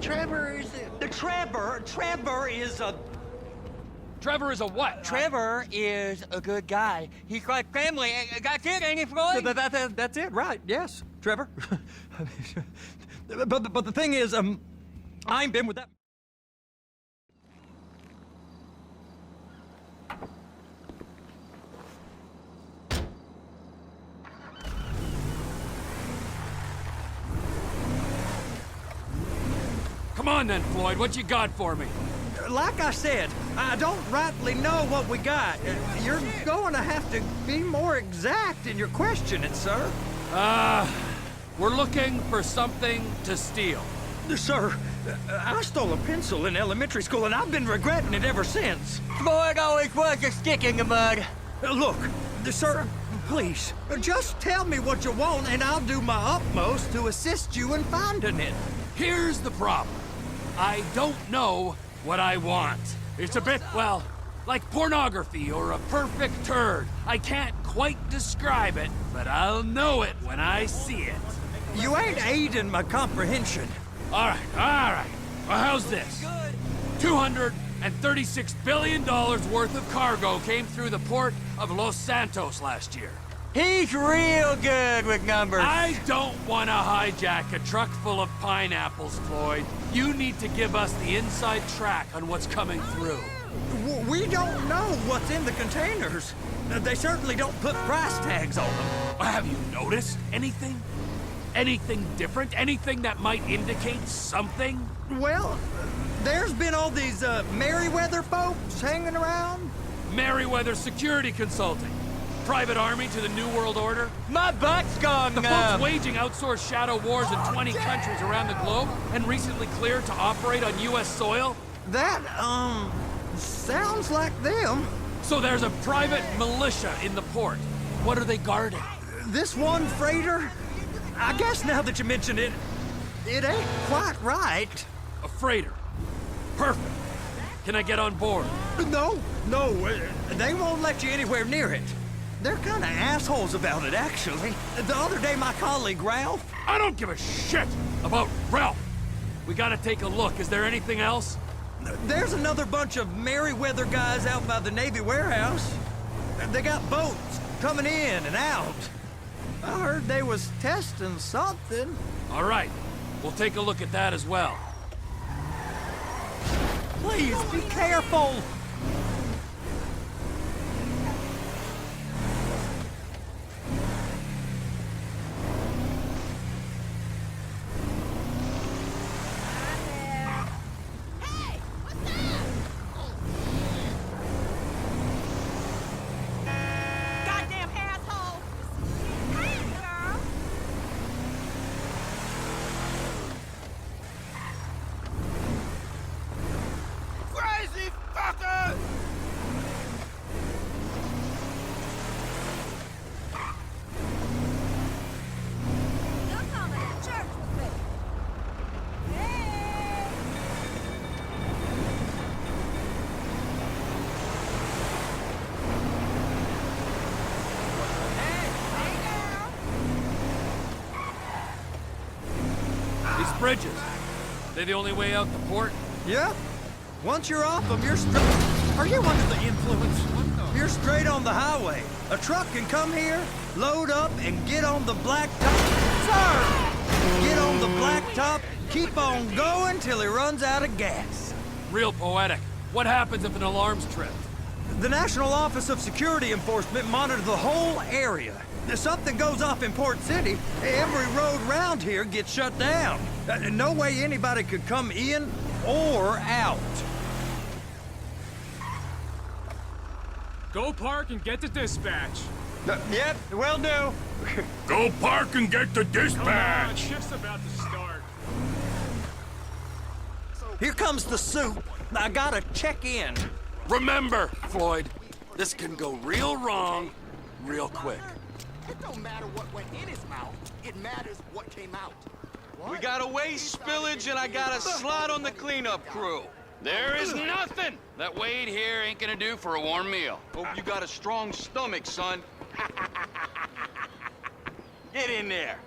Trevor is Trevor is a... Trevor is a what? Trevor is a good guy. He's like family. That's it, ain't it, Floyd? That's it, right? Yes, Trevor. but the thing is, I ain't been with that. Come on then, Floyd. What you got for me? Like I said, I don't rightly know what we got. You're going to have to be more exact in your questioning, sir. We're looking for something to steal. Sir, I stole a pencil in elementary school, and I've been regretting it ever since. Floyd always was a stick in the mud. Look, sir, please, just tell me what you want, and I'll do my utmost to assist you in finding it. Here's the problem. I don't know what I want. It's a bit, well, like pornography or a perfect turd. I can't quite describe it, but I'll know it when I see it. You ain't aiding my comprehension. All right. Well, how's this? $236 billion worth of cargo came through the port of Los Santos last year. He's real good with numbers. I don't want to hijack a truck full of pineapples, Floyd. You need to give us the inside track on what's coming through. We don't know what's in the containers. They certainly don't put price tags on them. Have you noticed anything? Anything different? Anything that might indicate something? Well, there's been all these Merryweather folks hanging around. Merryweather Security Consulting. Private army to the New World Order? My butt's gone The numb. folks waging outsourced shadow wars in 20 countries around the globe and recently cleared to operate on U.S. soil? That, sounds like them. So there's a private militia in the port. What are they guarding? This one freighter, I guess now that you mention it, it ain't quite right. A freighter. Perfect. Can I get on board? No, they won't let you anywhere near it. They're kind of assholes about it, actually. The other day, my colleague, Ralph... I don't give a shit about Ralph. We gotta take a look. Is there anything else? There's another bunch of Merryweather guys out by the Navy warehouse. They got boats coming in and out. I heard they was testing something. All right. We'll take a look at that as well. Please, be careful! Bridges. They the only way out the port? Yep. Once you're off them, you're straight... Are you under the influence? You're straight on the highway. A truck can come here, load up, and get on the blacktop. Sir! Get on the blacktop, keep on going till he runs out of gas. Real poetic. What happens if an alarm's tripped? The National Office of Security Enforcement monitors the whole area. If something goes off in Port City, every road round here gets shut down. No way anybody could come in or out. Go park and get to dispatch. Yep, will do. Go park and get the Come on, dispatch! shift's about to start. Here comes the soup. I gotta check in. Remember, Floyd, this can go real wrong real quick. It don't matter what went in his mouth. It matters what came out. We got a waste spillage and I got a slot on the cleanup crew. There is nothing that Wade here ain't gonna do for a warm meal. Hope you got a strong stomach, son. Get in there.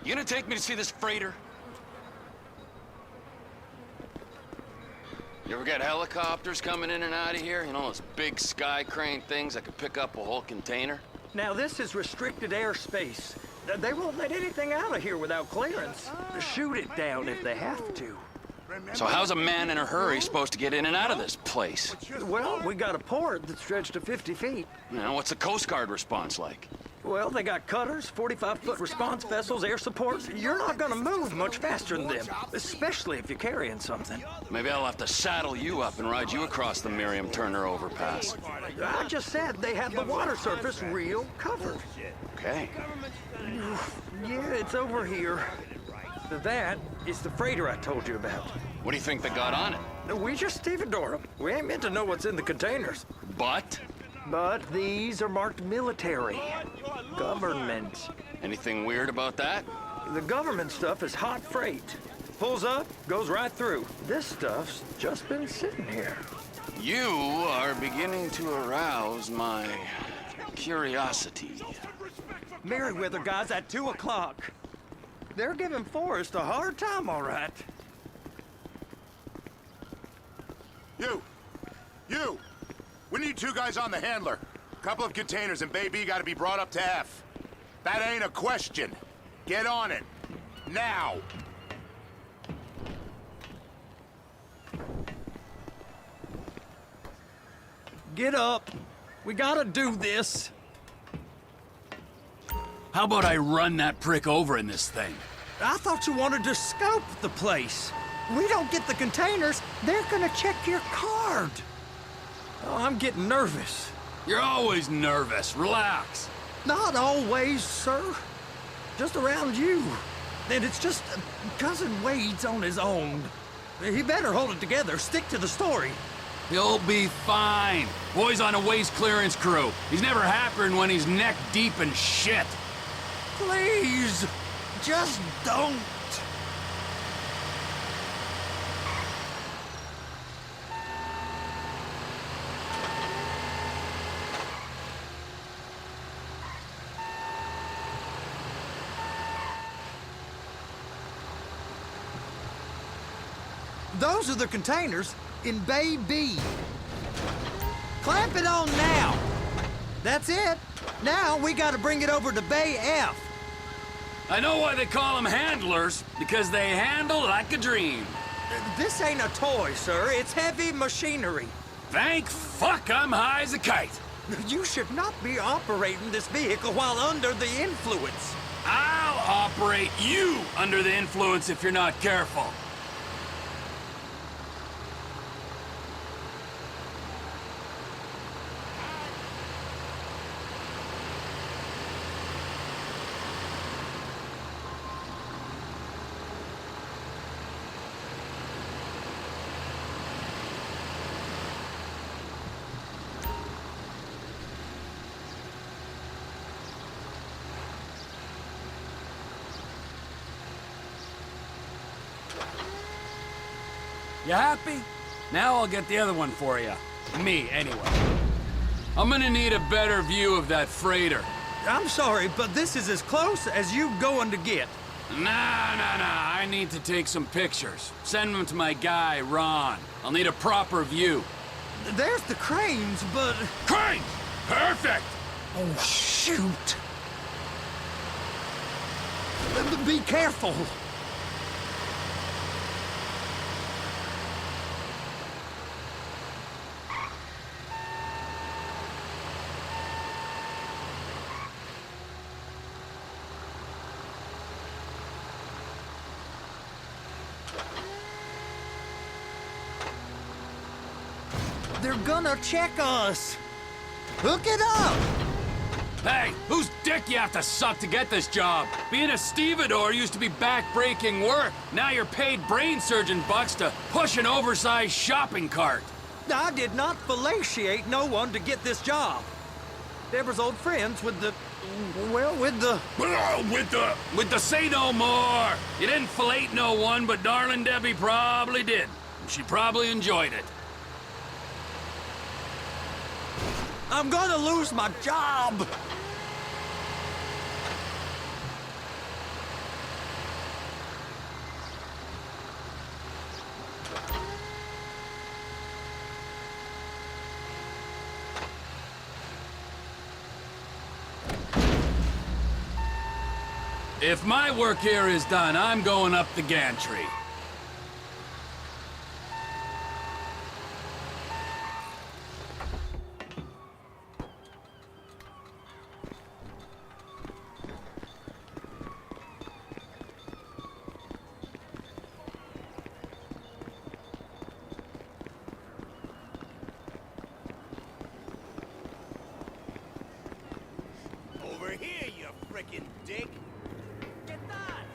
You gonna take me to see this freighter? You ever get helicopters coming in and out of here? You know, those big sky crane things that could pick up a whole container? Now, this is restricted airspace. They won't let anything out of here without clearance. Shoot it down if they have to. So how's a man in a hurry supposed to get in and out of this place? Well, we got a port that stretched to 50 feet. You know, what's the Coast Guard response like? Well, they got cutters, 45-foot response vessels, air support. You're not gonna move much faster than them, especially if you're carrying something. Maybe I'll have to saddle you up and ride you across the Miriam Turner overpass. I just said they have the water surface real covered. Okay. Yeah, it's over here. That is the freighter I told you about. What do you think they got on it? We just stevedore them. We ain't meant to know what's in the containers. But? But these are marked military. Government. Anything weird about that? The government stuff is hot freight. Pulls up, goes right through. This stuff's just been sitting here. You are beginning to arouse my curiosity. Merriweather guys at 2 o'clock. They're giving Forrest a hard time, all right. You! We need 2 guys on the handler. Couple of containers and Baby gotta be brought up to F. That ain't a question. Get on it. Now! Get up. We gotta do this. How about I run that prick over in this thing? I thought you wanted to scope the place. We don't get the containers, they're gonna check your card. Oh, I'm getting nervous. You're always nervous. Relax. Not always, sir. Just around you. And it's just Cousin Wade's on his own. He better hold it together, stick to the story. He'll be fine. Boy's on a waste clearance crew. He's never happier than when he's neck deep in shit. Please, just don't. Those are the containers in Bay B. Clamp it on now. That's it. Now we gotta bring it over to Bay F. I know why they call them handlers, because they handle like a dream. This ain't a toy, sir. It's heavy machinery. Thank fuck I'm high as a kite. You should not be operating this vehicle while under the influence. I'll operate you under the influence if you're not careful. You happy? Now I'll get the other one for you. Me, anyway. I'm gonna need a better view of that freighter. I'm sorry, but this is as close as you going to get. Nah. I need to take some pictures. Send them to my guy, Ron. I'll need a proper view. There's the cranes, but... Crane! Perfect! Oh, shoot! Be careful! They're gonna check us. Hook it up. Hey, whose dick you have to suck to get this job? Being a stevedore used to be back-breaking work. Now you're paid brain surgeon bucks to push an oversized shopping cart. I did not fellatiate no one to get this job. Deborah's old friends with the... well, with the... With the say no more. You didn't fillet no one, but darling Debbie probably did. She probably enjoyed it. I'm gonna lose my job! If my work here is done, I'm going up the gantry. Over here, you frickin' dick! Get that!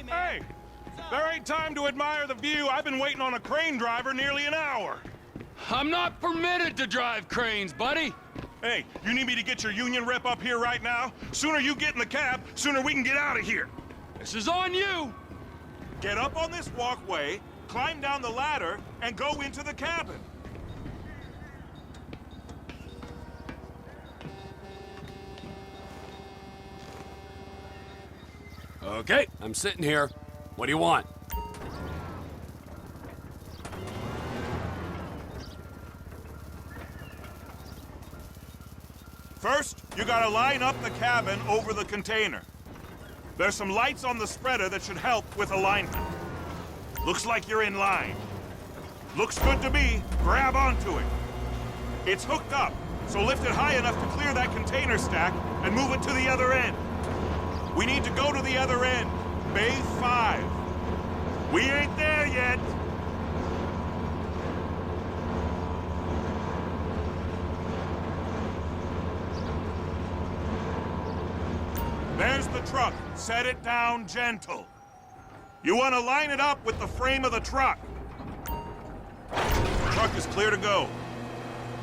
Hey! There ain't time to admire the view. I've been waiting on a crane driver nearly an hour. I'm not permitted to drive cranes, buddy. Hey, you need me to get your union rep up here right now? Sooner you get in the cab, sooner we can get out of here. This is on you. Get up on this walkway, climb down the ladder, and go into the cabin. Okay, I'm sitting here. What do you want? First, you gotta line up the cabin over the container. There's some lights on the spreader that should help with alignment. Looks like you're in line. Looks good to me. Grab onto it. It's hooked up, so lift it high enough to clear that container stack and move it to the other end. We need to go to the other end. Bay 5. We ain't there yet. There's the truck. Set it down gentle. You want to line it up with the frame of the truck. The truck is clear to go.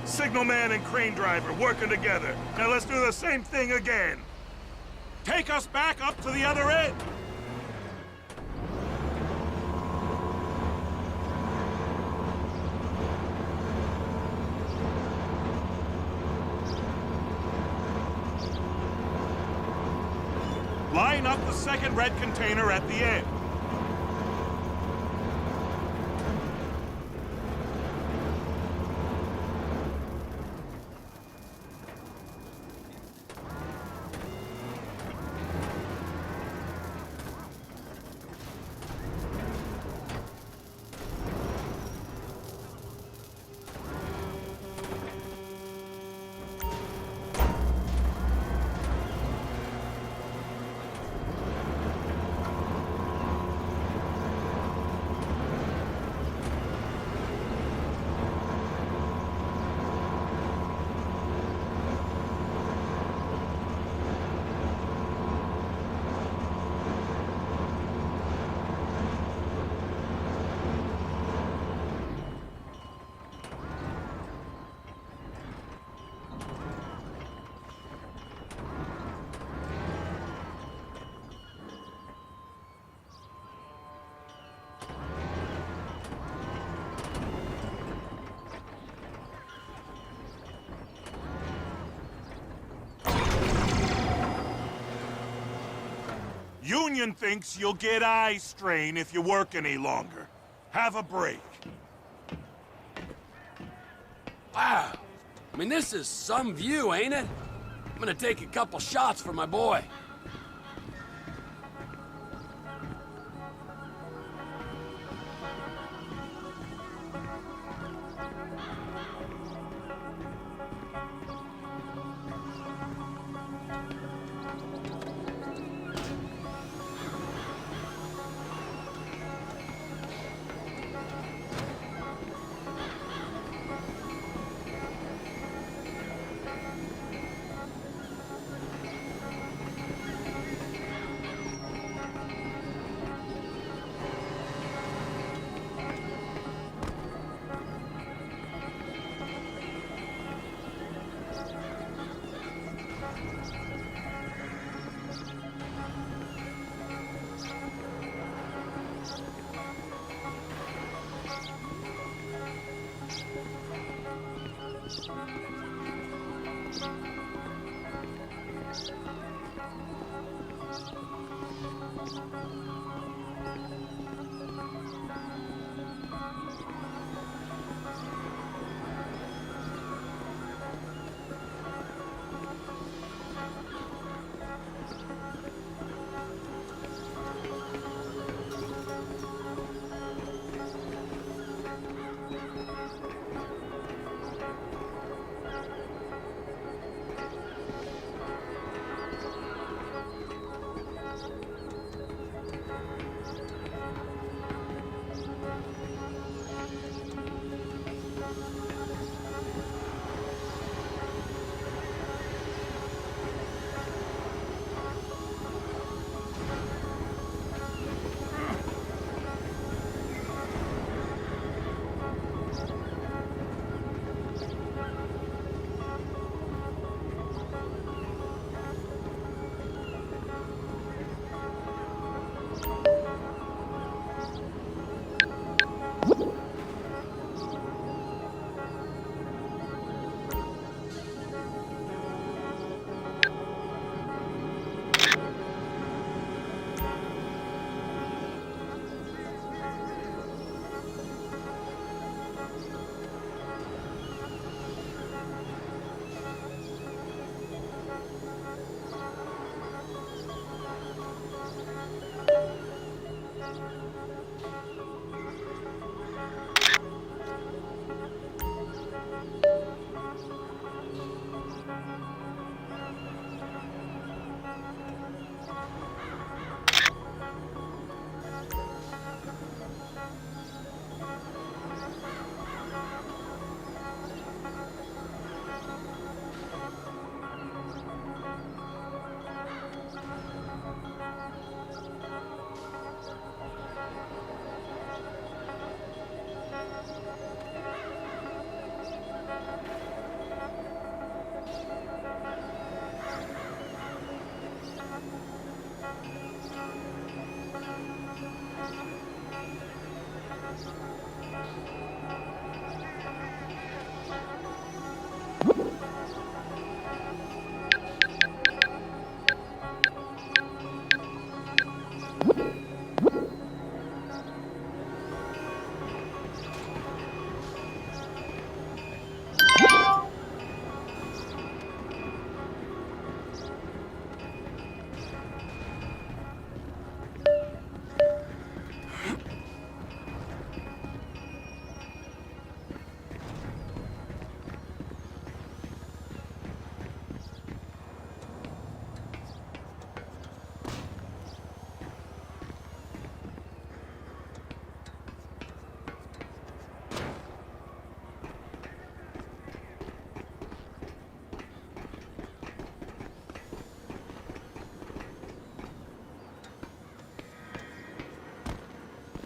Signalman and crane driver working together. Now let's do the same thing again. Take us back up to the other end. Line up the second red container at the end. Union thinks you'll get eye strain if you work any longer. Have a break. Wow. I mean, this is some view, ain't it? I'm gonna take a couple shots for my boy.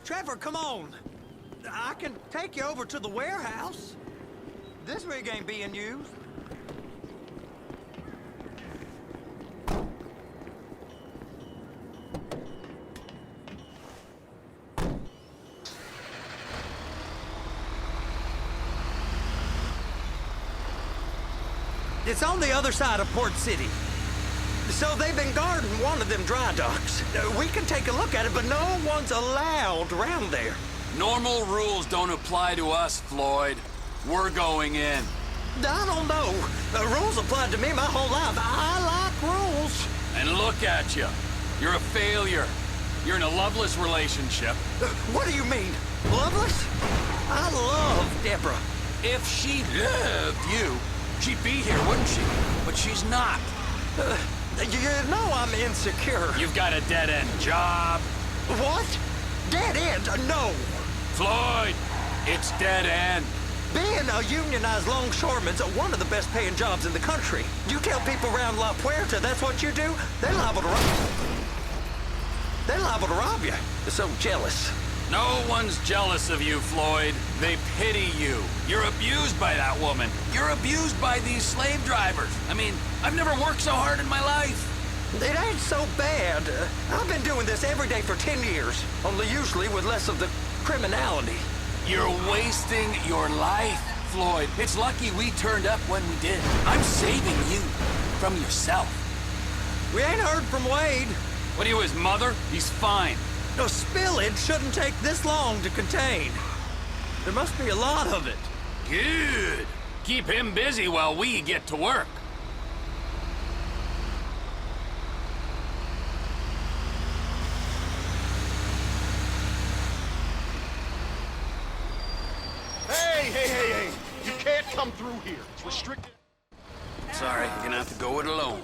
Trevor, come on. I can take you over to the warehouse. This rig ain't being used. It's on the other side of Port City. So they've been guarding one of them dry docks. We can take a look at it, but no one's allowed around there. Normal rules don't apply to us, Floyd. We're going in. I don't know. Rules applied to me my whole life. I like rules. And look at you. You're a failure. You're in a loveless relationship. What do you mean? Loveless? I love Deborah. If she loved you, she'd be here, wouldn't she? But she's not. You know I'm insecure. You've got a dead-end job. What? Dead end? No. Floyd, it's dead end. Being a unionized longshoreman's one of the best paying jobs in the country. You tell people around La Puerta that's what you do, they're liable to rob you. They're liable to rob you. They're so jealous. No one's jealous of you, Floyd. They pity you. You're abused by that woman. You're abused by these slave drivers. I mean, I've never worked so hard in my life. It ain't so bad. I've been doing this every day for 10 years, only usually with less of the criminality. You're wasting your life, Floyd. It's lucky we turned up when we did. I'm saving you from yourself. We ain't heard from Wade. What are you, his mother? He's fine. No, spillage shouldn't take this long to contain. There must be a lot of it. Good. Keep him busy while we get to work. Hey! You can't come through here. It's restricted. Sorry, you're gonna have to go it alone.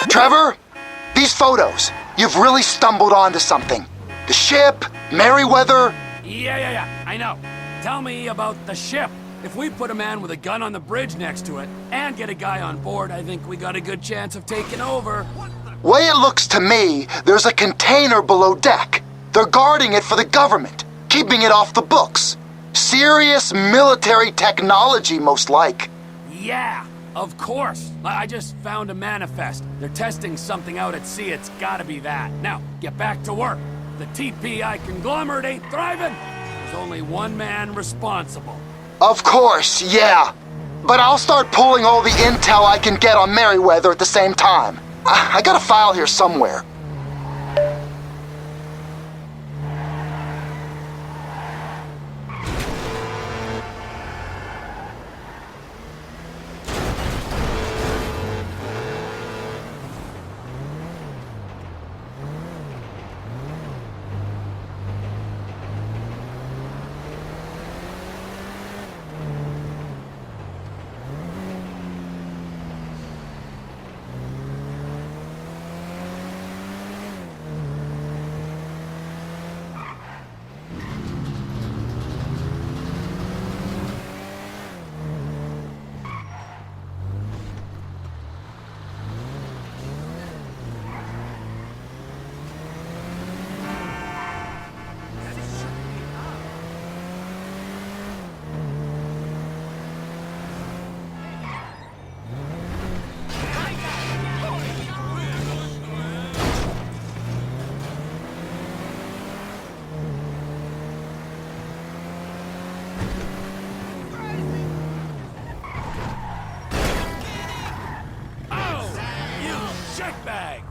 Trevor, these photos, you've really stumbled onto something. The ship, Merryweather. Yeah, I know. Tell me about the ship. If we put a man with a gun on the bridge next to it and get a guy on board, I think we got a good chance of taking over. Way it looks to me, there's a container below deck. They're guarding it for the government, keeping it off the books. Serious military technology, most like. Yeah, of course. I just found a manifest. They're testing something out at sea. It's gotta be that. Now, get back to work. The TPI conglomerate ain't thriving. There's only one man responsible. Of course, yeah. But I'll start pulling all the intel I can get on Merryweather at the same time. I got a file here somewhere. Bag.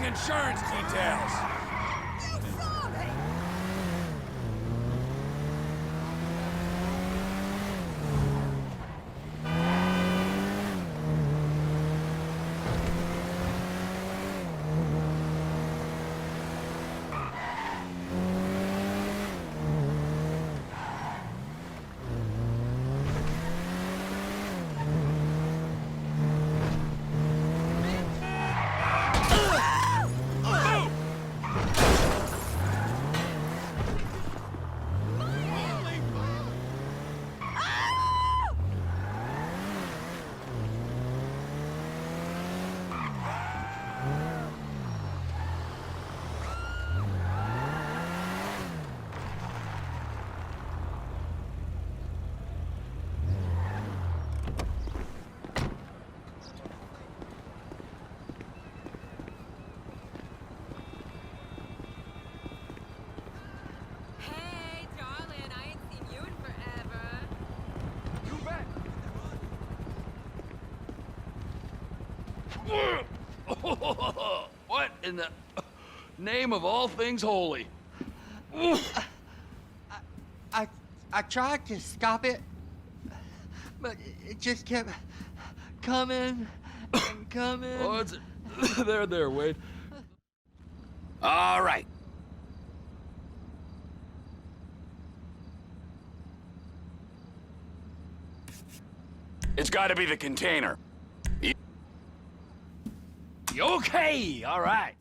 Insurance details. What in the name of all things holy? I tried to stop it, but it just kept coming and coming. Oh, it's there, Wade. All right. It's got to be the container. Okay, all right.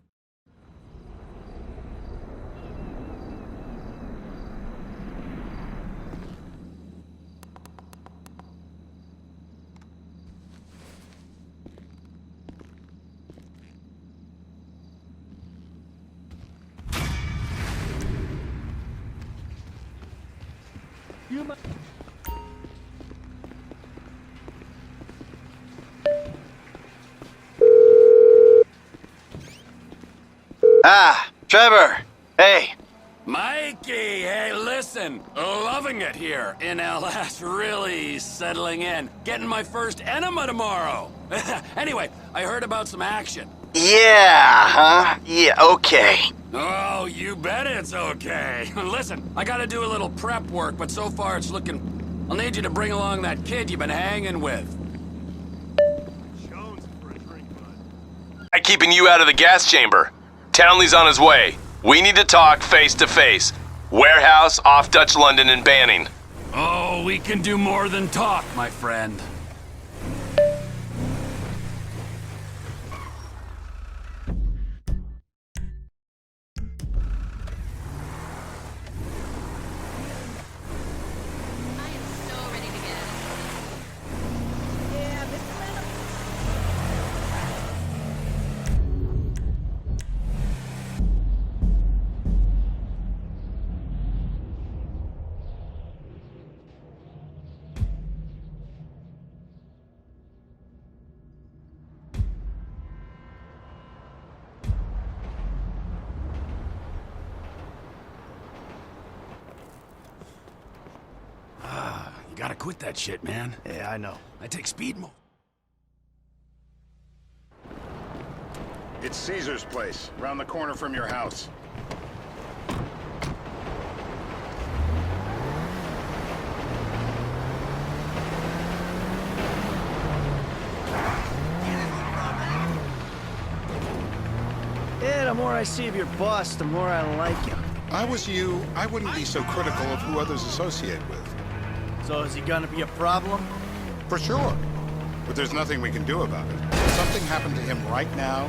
You might... Ah, Trevor. Hey. Mikey, hey, listen. Loving it here in LS. Really settling in. Getting my first enema tomorrow. Anyway, I heard about some action. Yeah, huh? Yeah, okay. Oh, you bet it's okay. Listen, I gotta do a little prep work, but so far it's looking... I'll need you to bring along that kid you've been hanging with. I'm keeping you out of the gas chamber. Townley's on his way. We need to talk face to face. Warehouse off Dutch London and Banning. Oh, we can do more than talk, my friend. You gotta quit that shit, man. Yeah, I know. I take speed mo. It's Caesar's place, around the corner from your house. Yeah, the more I see of your boss, the more I like him. If I was you, I wouldn't be so critical of who others associate with. So is he gonna be a problem? For sure. But there's nothing we can do about it. If something happened to him right now,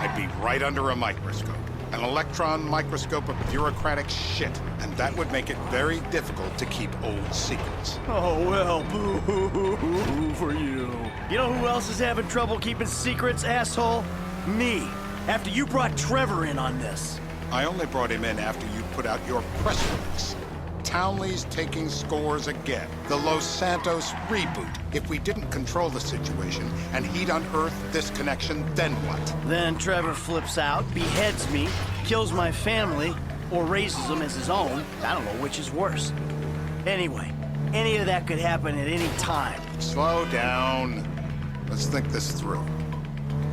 I'd be right under a microscope. An electron microscope of bureaucratic shit. And that would make it very difficult to keep old secrets. Oh, well, boo-hoo-hoo for you. You know who else is having trouble keeping secrets, asshole? Me. After you brought Trevor in on this. I only brought him in after you put out your press release. Townley's taking scores again. The Los Santos reboot. If we didn't control the situation and he'd unearthed this connection, then what? Then Trevor flips out, beheads me, kills my family, or raises them as his own. I don't know which is worse. Anyway, any of that could happen at any time. Slow down. Let's think this through.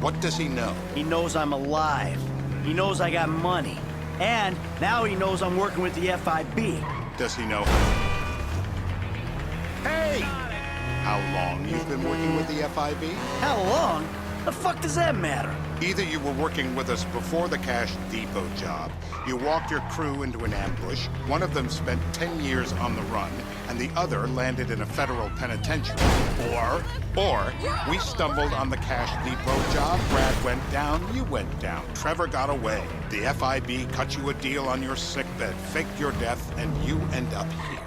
What does he know? He knows I'm alive. He knows I got money. And now he knows I'm working with the FIB. Does he know? Hey! How long you've been working with the FIB? How long? The fuck does that matter? Either you were working with us before the Cash Depot job, you walked your crew into an ambush, one of them spent 10 years on the run, and the other landed in a federal penitentiary. Or we stumbled on the Cash Depot job, Brad went down, you went down, Trevor got away. The FIB cut you a deal on your sickbed, faked your death, and you end up here.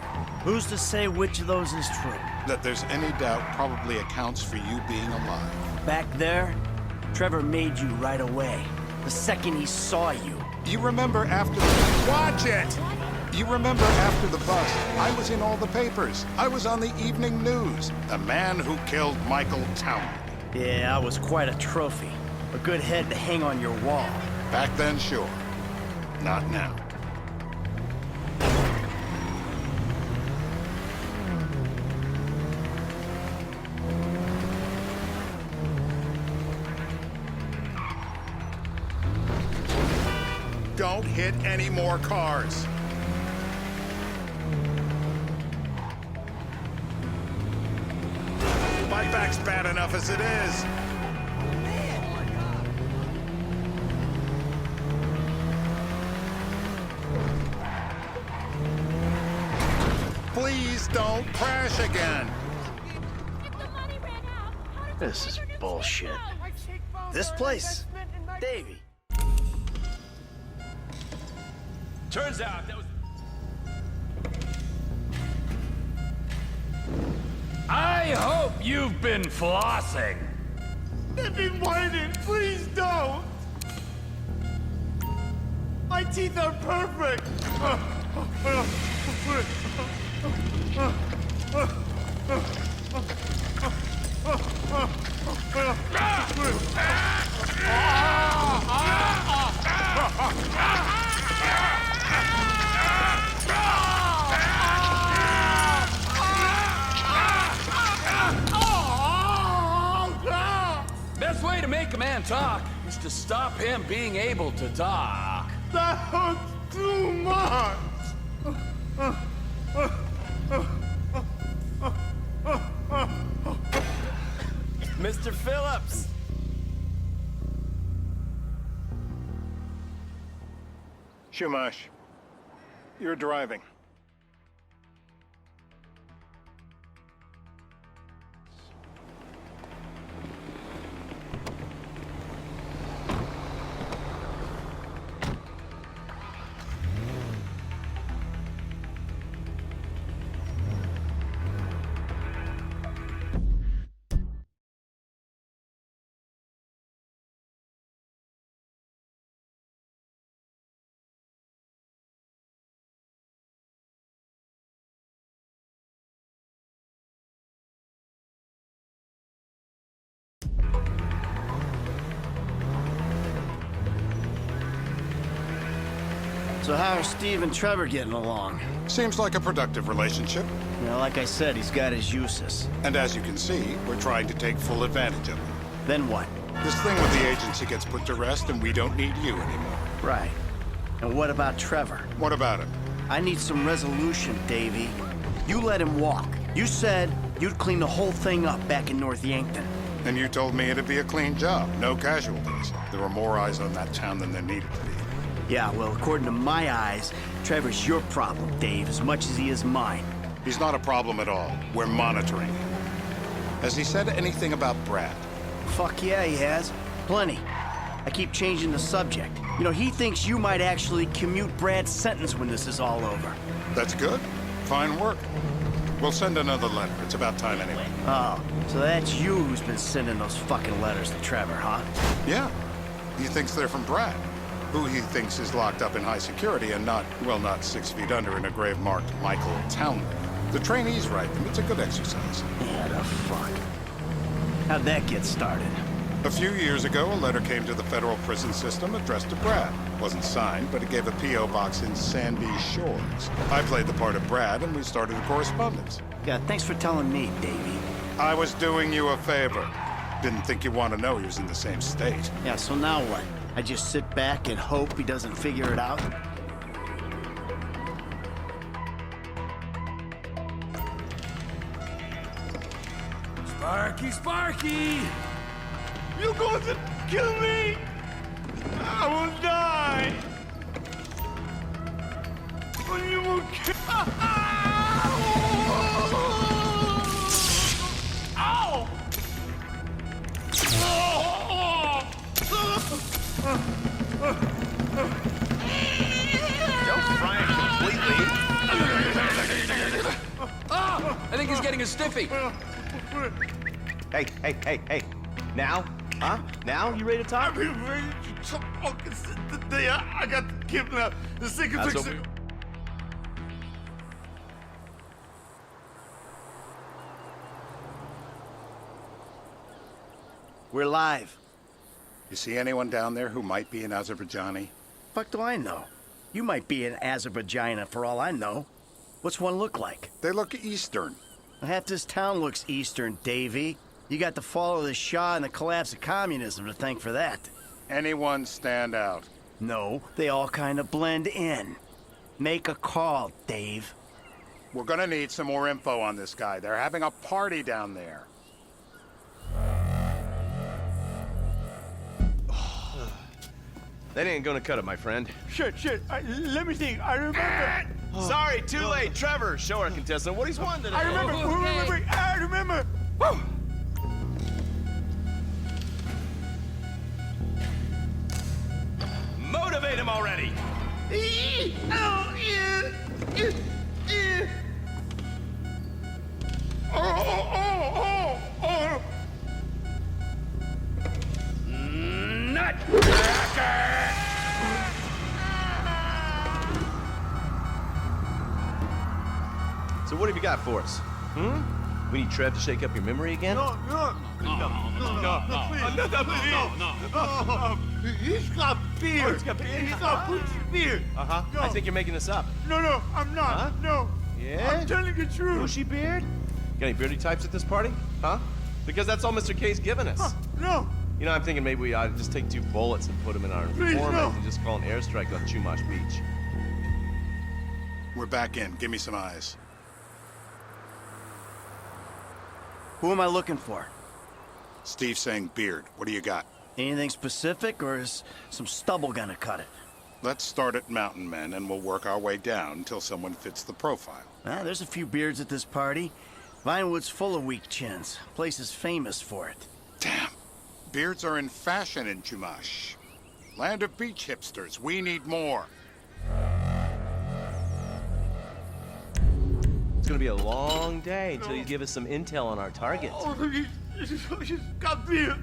Who's to say which of those is true? That there's any doubt probably accounts for you being alive. Back there, Trevor made you right away. The second he saw you. You remember after the... Watch it! You remember after the bust, I was in all the papers. I was on the evening news. The man who killed Michael Townley. Yeah, I was quite a trophy. A good head to hang on your wall. Back then, sure. Not now. Don't hit any more cars. My back's bad enough as it is. Please don't crash again. This is bullshit. This place, Davey. Turns out that was... I hope you've been flossing. I've been waiting. Please don't. My teeth are perfect. Best way to make a man talk is to stop him being able to talk. That was too much. Mr. Phillips! Shumash, you're driving. So how are Steve and Trevor getting along? Seems like a productive relationship. You know, like I said, he's got his uses. And as you can see, we're trying to take full advantage of it. Then what? This thing with the agency gets put to rest and we don't need you anymore. Right. And what about Trevor? What about him? I need some resolution, Davey. You let him walk. You said you'd clean the whole thing up back in North Yankton. And you told me it'd be a clean job, no casualties. There were more eyes on that town than there needed to be. Yeah, well, according to my eyes, Trevor's your problem, Dave, as much as he is mine. He's not a problem at all. We're monitoring him. Has he said anything about Brad? Fuck yeah, he has. Plenty. I keep changing the subject. You know, he thinks you might actually commute Brad's sentence when this is all over. That's good. Fine work. We'll send another letter. It's about time anyway. Oh, so that's you who's been sending those fucking letters to Trevor, huh? Yeah. He thinks they're from Brad, who he thinks is locked up in high security and not 6 feet under in a grave marked Michael Townley. The trainees write them. It's a good exercise. Yeah, the fuck. How'd that get started? A few years ago, a letter came to the federal prison system addressed to Brad. Wasn't signed, but it gave a P.O. box in Sandy Shores. I played the part of Brad, and we started a correspondence. Yeah, thanks for telling me, Davey. I was doing you a favor. Didn't think you'd want to know he was in the same state. Yeah, so now what? I just sit back and hope he doesn't figure it out? Sparky, Sparky! You're going to kill me! I will die! But you will kill... Ow! Don't fry it completely. I think he's getting a stiffy. Hey. Now? Huh? Now? You ready to talk? I've been ready to talk fucking since the day I got kidnapped. The second That's fix... okay. We're live. You see anyone down there who might be an Azerbaijani? Fuck do I know? You might be an Azerbaijana for all I know. What's one look like? They look Eastern. Half this town looks Eastern, Davey. You got the fall of the Shah and the collapse of communism to thank for that. Anyone stand out? No, they all kind of blend in. Make a call, Dave. We're gonna need some more info on this guy. They're having a party down there. That ain't gonna cut it, my friend. Shit. Let me think. I remember. Sorry, too late. Trevor, show our contestant what he's won today. I remember. Woo! Motivate him already. So what have you got for us? We need Trev to shake up your memory again? No. He's got beer. Oh, he's got beer? He's got Gucci beer. Uh-huh. No. I think you're making this up. No, I'm not. Huh? No. Yeah? I'm telling you the truth. Bushy beard? Got any beardy types at this party? Huh? Because that's all Mr. K's given us. No. You know, I'm thinking maybe we ought to just take 2 bullets and put them in our informant no. and just call an airstrike on Chumash Beach. We're back in. Give me some eyes. Who am I looking for? Steve saying Beard. What do you got? Anything specific, or is some stubble gonna cut it? Let's start at Mountain Men, and we'll work our way down until someone fits the profile. There's a few beards at this party. Vinewood's full of weak chins. Place is famous for it. Damn. Beards are in fashion in Chumash. Land of beach hipsters. We need more. It's gonna be a long day until you give us some intel on our target. Oh, he's got beard.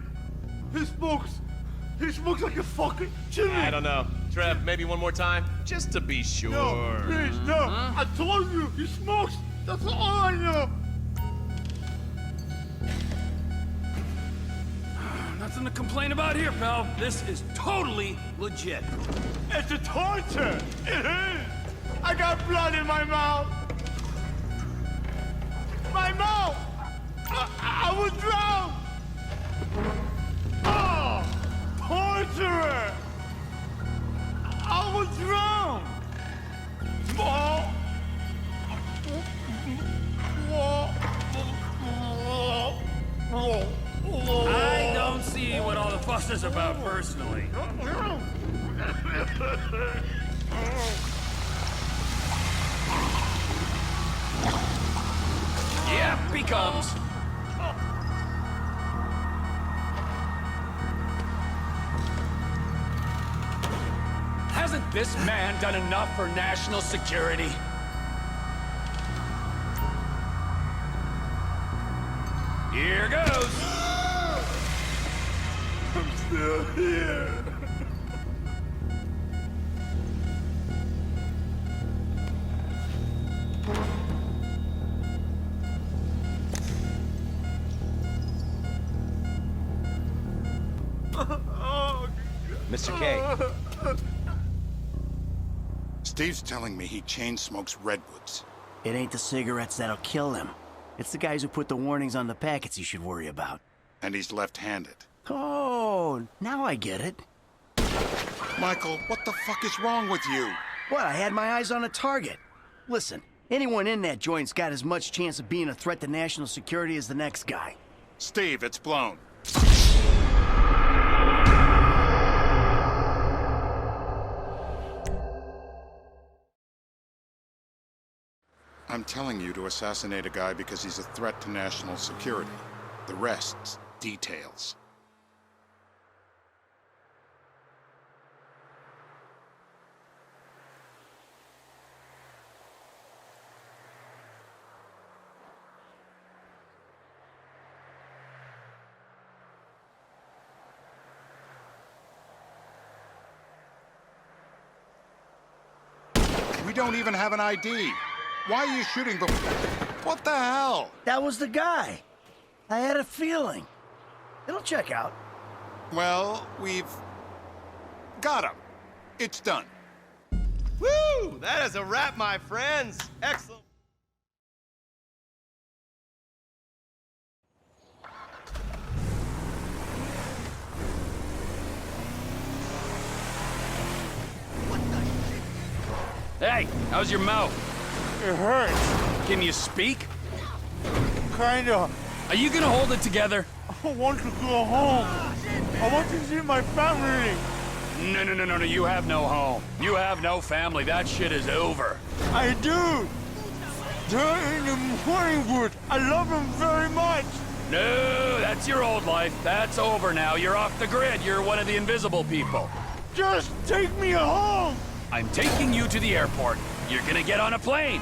He smokes like a fucking chimney. I don't know. Trev, maybe one more time? Just to be sure. No, please, no. I told you, he smokes. That's all I know. Nothing to complain about here, pal. This is totally legit. It's a torture. It is. I got blood in my mouth. My mouth. I was drowned. Oh, torturer. I was drowned. I don't see what all the fuss is about personally. Yep, he comes. Hasn't this man done enough for national security? Here goes. I'm still here. Mr. K. Steve's telling me he chain smokes redwoods. It ain't the cigarettes that'll kill him. It's the guys who put the warnings on the packets you should worry about. And he's left-handed. Oh, now I get it. Michael, what the fuck is wrong with you? What, I had my eyes on a target. Listen, anyone in that joint's got as much chance of being a threat to national security as the next guy. Steve, it's blown. I'm telling you to assassinate a guy because he's a threat to national security. The rest's details. We don't even have an ID. Why are you shooting the... What the hell? That was the guy. I had a feeling. It'll check out. Well, we've... got him. It's done. Woo! That is a wrap, my friends. Excellent. Hey, how's your mouth? It hurts. Can you speak? Kinda. Are you gonna hold it together? I want to go home. I want to see my family. No, you have no home. You have no family. That shit is over. I do. They're in the Morningwood. I love them very much. No, that's your old life. That's over now. You're off the grid. You're one of the invisible people. Just take me home. I'm taking you to the airport. You're gonna get on a plane.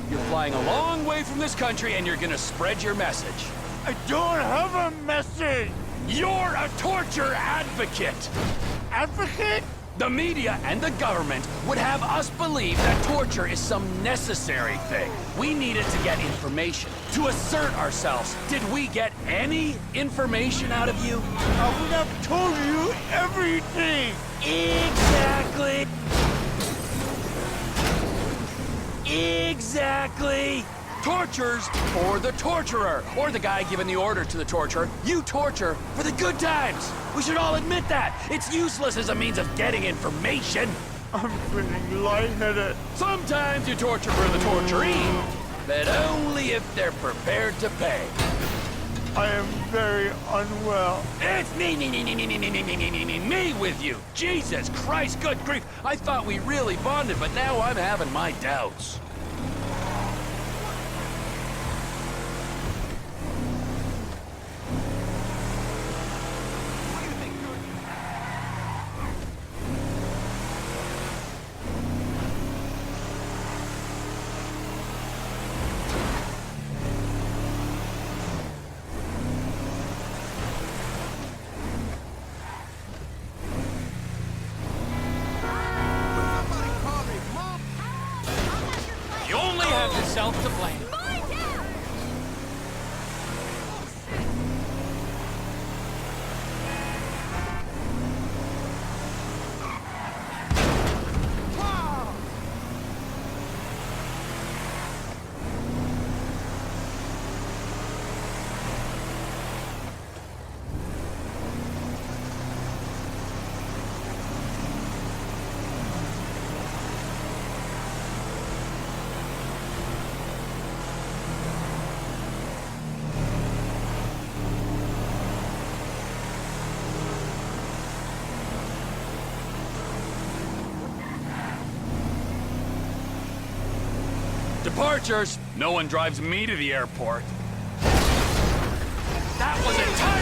You're flying a long way from this country and you're gonna spread your message. I don't have a message. You're a torture advocate. Advocate? The media and the government would have us believe that torture is some necessary thing. We needed to get information, to assert ourselves. Did we get any information out of you? I would have told you everything. Exactly. tortures for the torturer, or the guy giving the order to the torturer. You torture for the good times. We should all admit that. It's useless as a means of getting information. I'm feeling lightheaded. Sometimes you torture for the torturee, but only if they're prepared to pay. I am very unwell. It's me with you. Jesus Christ, good grief. I thought we really bonded, but now I'm having my doubts. You only have yourself to blame. Departures. No one drives me to the airport. That was a time